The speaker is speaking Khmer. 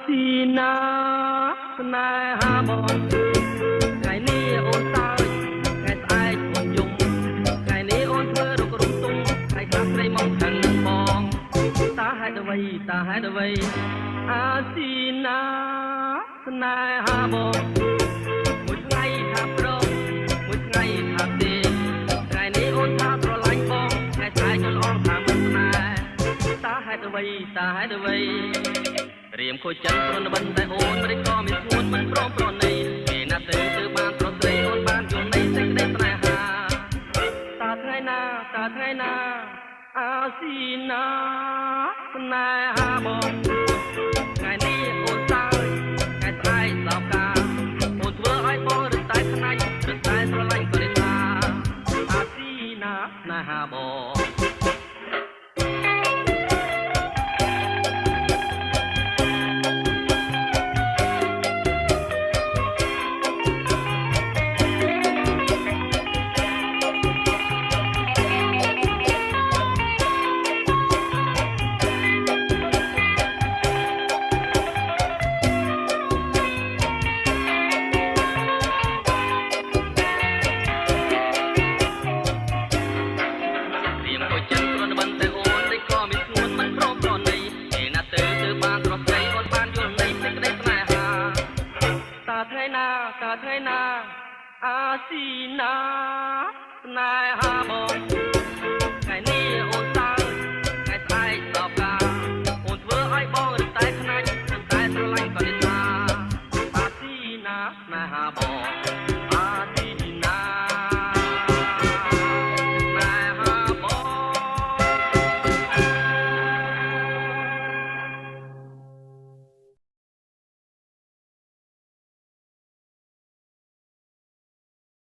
ស៊ីណាស្នេហាបងថ្ងៃនេះអូនសើចថ្ងៃស្អែកអូនយំថ្ងៃនេះអូនធ្វើរុករំទុំថ្ងៃខ្លះស្រីមកខាងនឹងបងតើហេតុអ្វីអាស៊ីណាស្នេហាបងមួយថ្ងៃថាប្រងមួយថ្ងៃថាទេថ្ងៃនេះអូនថាស្រឡាញ់បងថ្ងៃស្អែកអូនអងថាមិនស្នេហ៍តើហេតុអ្វីរៀមខូចចិត្តប្រណបិនតែអូនមិនក៏មានស្ងួនមិនព្រមប្រណីពេលណាទៅបានប្រស្រីអូនបានយល់នៃសេចក្តីស្នេហាតើថ្ងៃណាអាស៊ីណាស្នេហាបងថ្ងៃនេះអូនសើចថ្ងៃស្អែកសោកកាអូនធ្វើឲ្យបងរឹតតែខ្នាញ់រឹតតែស្រឡាញ់ក៏នេះថាអាស៊ីណាស្នេហាបងថ្ងៃណាអាស៊ីណាស្នេហាបង